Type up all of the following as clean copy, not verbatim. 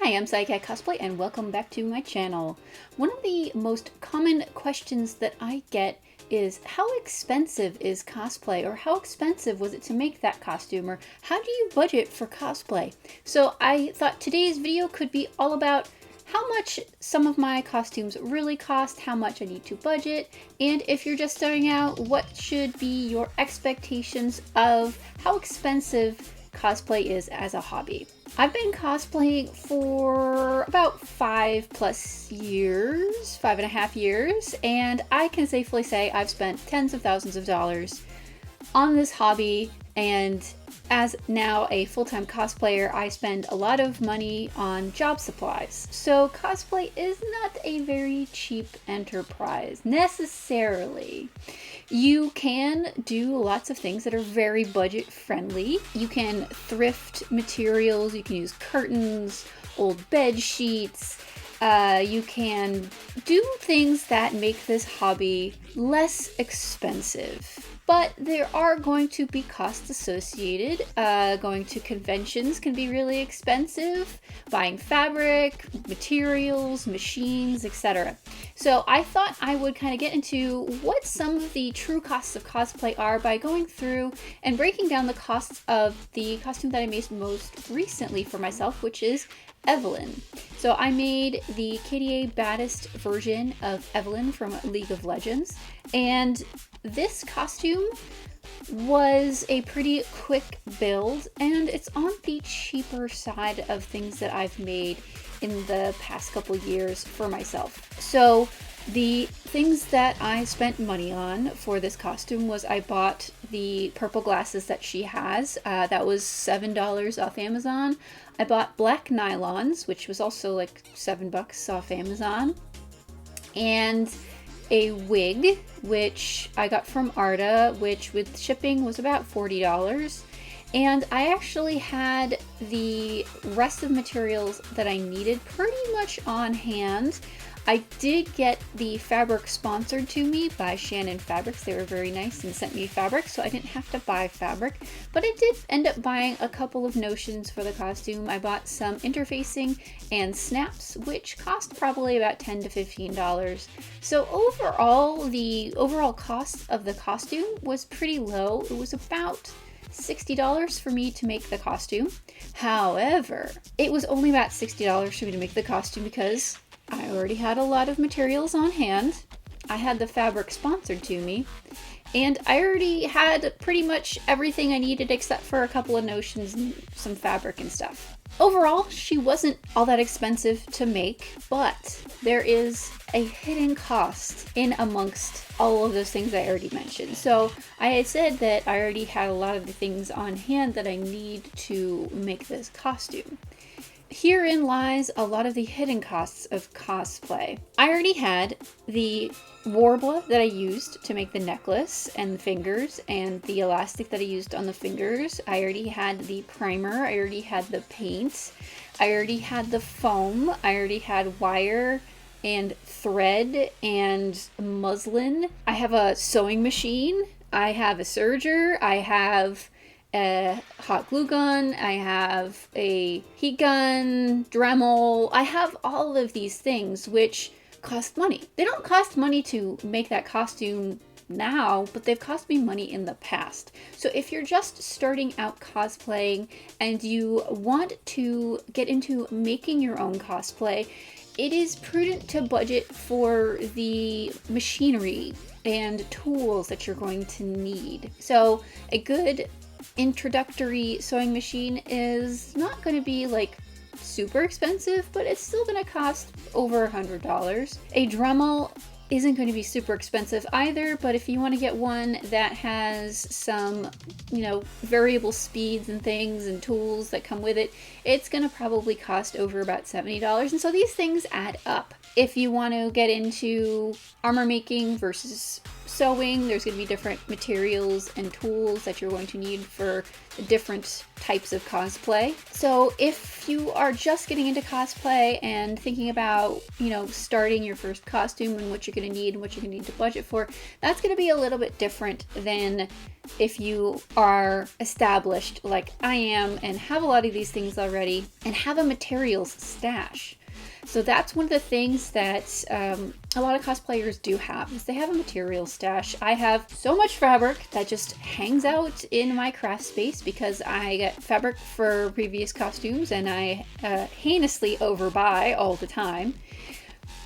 Hi, I'm Sayakat Cosplay and welcome back to my channel. One of the most common questions that I get is how expensive is cosplay, or how expensive was it to make that costume, or how do you budget for cosplay? So I thought today's video could be all about how much some of my costumes really cost, how much I need to budget, and if you're just starting out, what should be your expectations of how expensive cosplay is as a hobby. I've been cosplaying for about 5+ years, 5.5 years, and I can safely say I've spent tens of thousands of dollars on this hobby, and as now a full-time cosplayer, I spend a lot of money on job supplies. So cosplay is not a very cheap enterprise, necessarily. You can do lots of things that are very budget friendly. You can thrift materials, you can use curtains, old bed sheets. You can do things that make this hobby less expensive. But there are going to be costs associated. Going to conventions can be really expensive. Buying fabric, materials, machines, etc. So I thought I would kind of get into what some of the true costs of cosplay are by going through and breaking down the costs of the costume that I made most recently for myself, which is Evelynn. So I made the KDA baddest version of Evelynn from League of Legends, and this costume was a pretty quick build, and it's on the cheaper side of things that I've made in the past couple years for myself. So the things that I spent money on for this costume was I bought the purple glasses that she has. That was $7 off Amazon. I bought black nylons, which was also like $7 off Amazon. And a wig, which I got from Arta, which with shipping was about $40. And I actually had the rest of the materials that I needed pretty much on hand. I did get the fabric sponsored to me by Shannon Fabrics. They were very nice and sent me fabric, so I didn't have to buy fabric. But I did end up buying a couple of notions for the costume. I bought some interfacing and snaps, which cost probably about $10 to $15. So overall, the overall cost of the costume was pretty low. It was about $60 for me to make the costume. However, it was only about $60 for me to make the costume because I already had a lot of materials on hand. I had the fabric sponsored to me, and I already had pretty much everything I needed except for a couple of notions and some fabric and stuff. Overall, she wasn't all that expensive to make, but there is a hidden cost in amongst all of those things I already mentioned. So I had said that I already had a lot of the things on hand that I need to make this costume. Herein lies a lot of the hidden costs of cosplay. I already had the warbler that I used to make the necklace and the fingers, and the elastic that I used on the fingers. I already had the primer. I already had the paint. I already had the foam. I already had wire and thread and muslin. I have a sewing machine. I have a serger. I have a hot glue gun, I have a heat gun, Dremel. I have all of these things which cost money. They don't cost money to make that costume now, but they've cost me money in the past. So if you're just starting out cosplaying and you want to get into making your own cosplay, it is prudent to budget for the machinery and tools that you're going to need. So a good introductory sewing machine is not going to be like super expensive, but it's still going to cost over $100. A Dremel isn't going to be super expensive either, but if you want to get one that has some, variable speeds and things and tools that come with it, it's going to probably cost over about $70. And so these things add up. If you want to get into armor making versus sewing. There's going to be different materials and tools that you're going to need for different types of cosplay. So if you are just getting into cosplay and thinking about, starting your first costume and what you're going to need and what you're going to need to budget for, that's going to be a little bit different than if you are established like I am and have a lot of these things already and have a materials stash. So that's one of the things that a lot of cosplayers do have, is they have a material stash. I have so much fabric that just hangs out in my craft space because I get fabric for previous costumes and I heinously overbuy all the time.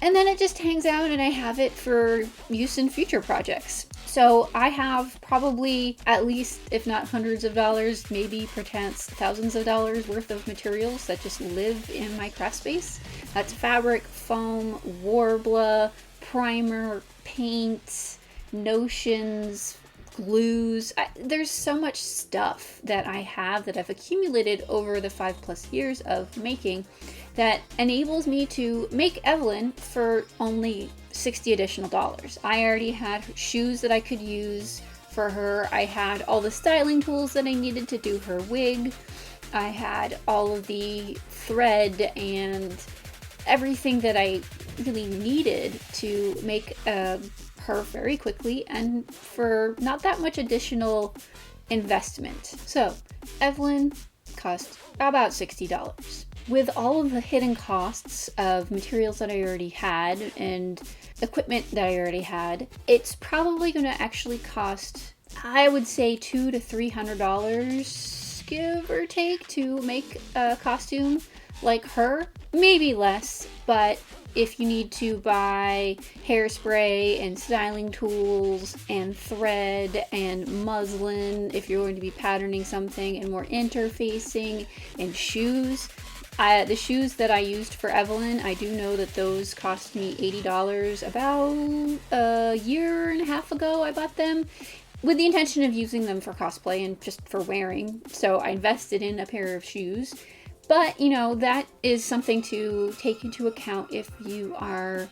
And then it just hangs out and I have it for use in future projects. So I have probably at least, if not hundreds of dollars, maybe perchance thousands of dollars worth of materials that just live in my craft space. That's fabric, foam, Warbler, primer, paint, notions, glues. There's so much stuff that I have that I've accumulated over the 5+ years of making that enables me to make Evelynn for only $60 additional. I already had shoes that I could use for her. I had all the styling tools that I needed to do her wig. I had all of the thread and everything that I really needed to make her very quickly and for not that much additional investment. So Evelynn cost about $60. With all of the hidden costs of materials that I already had and equipment that I already had, it's probably going to actually cost, I would say, $200 to $300, give or take, to make a costume like her. Maybe less, but if you need to buy hairspray and styling tools and thread and muslin, if you're going to be patterning something, and more interfacing, and shoes. The shoes that I used for Evelynn, I do know that those cost me $80 about a year and a half ago. I bought them with the intention of using them for cosplay and just for wearing. So I invested in a pair of shoes. But, that is something to take into account if you are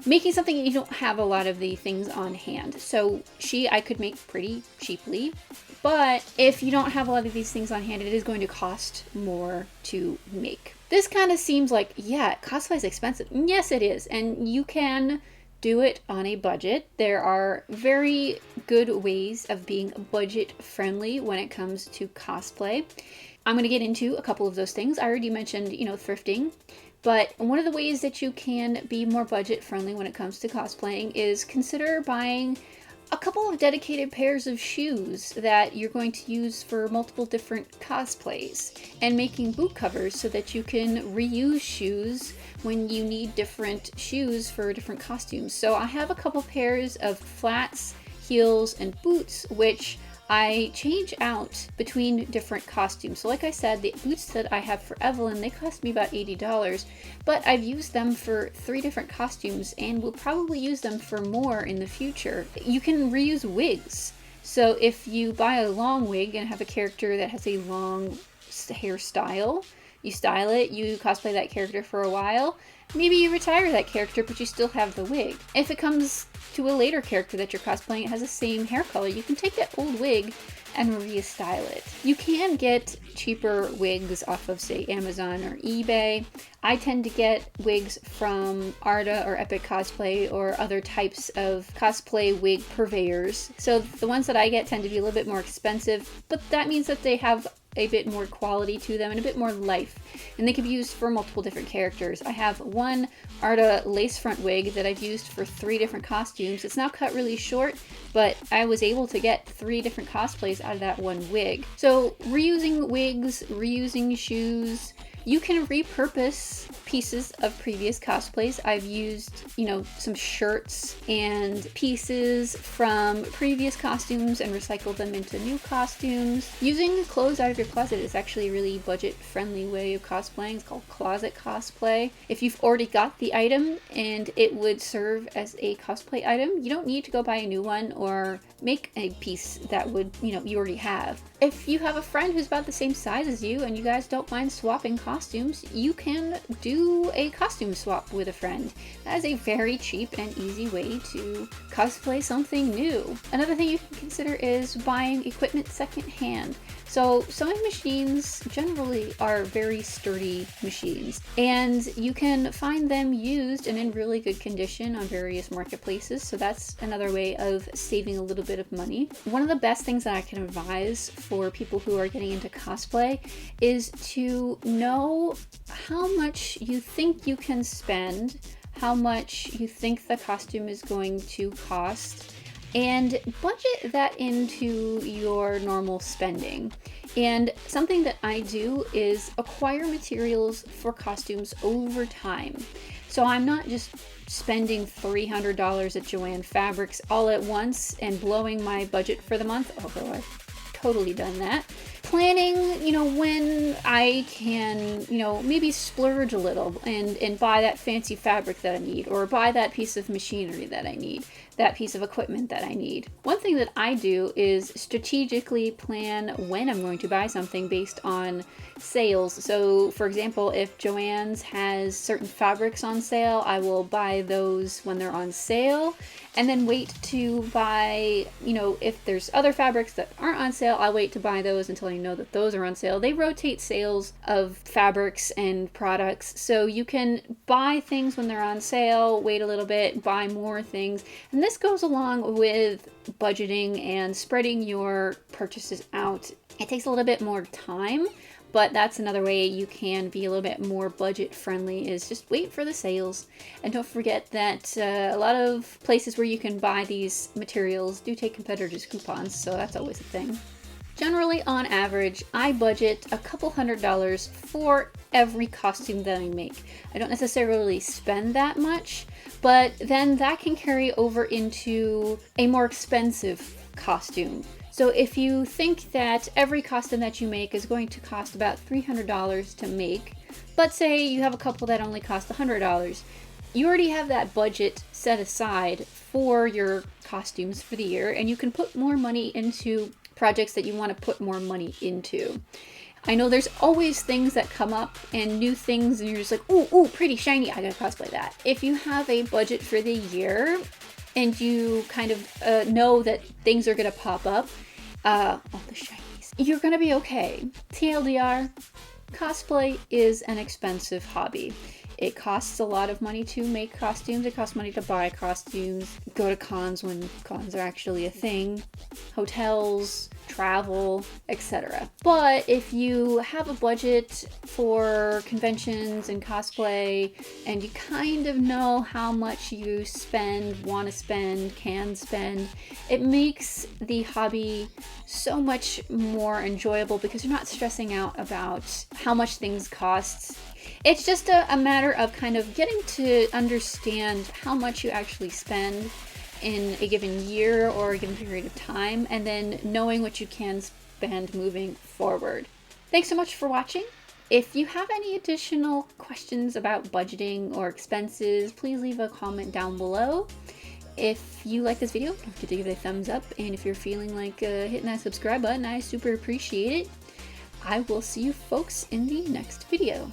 making something and you don't have a lot of the things on hand. So I could make pretty cheaply. But if you don't have a lot of these things on hand, it is going to cost more to make. This kind of seems like, yeah, cosplay is expensive. Yes, it is. And you can do it on a budget. There are very good ways of being budget friendly when it comes to cosplay. I'm going to get into a couple of those things. I already mentioned, thrifting. But one of the ways that you can be more budget friendly when it comes to cosplaying is consider buying a couple of dedicated pairs of shoes that you're going to use for multiple different cosplays, and making boot covers so that you can reuse shoes when you need different shoes for different costumes. So I have a couple pairs of flats, heels, and boots, which I change out between different costumes. So like I said, the boots that I have for Evelynn, they cost me about $80, but I've used them for 3 different costumes and will probably use them for more in the future. You can reuse wigs. So if you buy a long wig and have a character that has a long hairstyle, you style it, you cosplay that character for a while, maybe you retire that character, but you still have the wig. If it comes to a later character that you're cosplaying, it has the same hair color, you can take that old wig and restyle it. You can get cheaper wigs off of, say, Amazon or eBay. I tend to get wigs from Arda or Epic Cosplay or other types of cosplay wig purveyors. So the ones that I get tend to be a little bit more expensive, but that means that they have a bit more quality to them and a bit more life, and they can be used for multiple different characters. I have one Arda lace front wig that I've used for 3 different costumes. It's now cut really short, but I was able to get 3 different cosplays out of that one wig. So reusing wigs, reusing shoes, you can repurpose pieces of previous cosplays. I've used, some shirts and pieces from previous costumes and recycled them into new costumes. Using clothes out of your closet is actually a really budget-friendly way of cosplaying. It's called closet cosplay. If you've already got the item and it would serve as a cosplay item, you don't need to go buy a new one or make a piece that would, you already have. If you have a friend who's about the same size as you and you guys don't mind swapping costumes, you can do do a costume swap with a friend. That is a very cheap and easy way to cosplay something new. Another thing you can consider is buying equipment secondhand. So sewing machines generally are very sturdy machines, and you can find them used and in really good condition on various marketplaces, so that's another way of saving a little bit of money. One of the best things that I can advise for people who are getting into cosplay is to know how much you think you can spend, how much you think the costume is going to cost, and budget that into your normal spending. And something that I do is acquire materials for costumes over time. So I'm not just spending $300 at Joann Fabrics all at once and blowing my budget for the month, although I've totally done that. Planning, when I can, maybe splurge a little and buy that fancy fabric that I need, or buy that piece of machinery that I need, that piece of equipment that I need. One thing that I do is strategically plan when I'm going to buy something based on sales. So for example, if Joann's has certain fabrics on sale, I will buy those when they're on sale, and then wait to buy, if there's other fabrics that aren't on sale, I'll wait to buy those until I know that those are on sale. They rotate sales of fabrics and products, so you can buy things when they're on sale, wait a little bit, buy more things, and this goes along with budgeting and spreading your purchases out. It takes a little bit more time, but that's another way you can be a little bit more budget friendly, is just wait for the sales. And don't forget that a lot of places where you can buy these materials do take competitors' coupons, so that's always a thing. Generally, on average, I budget a couple $100s for every costume that I make. I don't necessarily spend that much, but then that can carry over into a more expensive costume. So if you think that every costume that you make is going to cost about $300 to make, but say you have a couple that only cost $100, you already have that budget set aside for your costumes for the year, and you can put more money into projects that you want to put more money into. I know there's always things that come up and new things, and you're just like, ooh, pretty shiny, I gotta cosplay that. If you have a budget for the year and you kind of know that things are gonna pop up, all the shinies, you're gonna be okay. TLDR, cosplay is an expensive hobby. It costs a lot of money to make costumes. It costs money to buy costumes, go to cons when cons are actually a thing, hotels, travel, etc. But if you have a budget for conventions and cosplay, and you kind of know how much you spend, want to spend, can spend, it makes the hobby so much more enjoyable because you're not stressing out about how much things cost. It's just a matter of kind of getting to understand how much you actually spend in a given year or a given period of time, and then knowing what you can spend moving forward. Thanks so much for watching. If you have any additional questions about budgeting or expenses, please leave a comment down below. If you like this video, don't forget to give it a thumbs up, and if you're feeling like hitting that subscribe button, I super appreciate it. I will see you folks in the next video.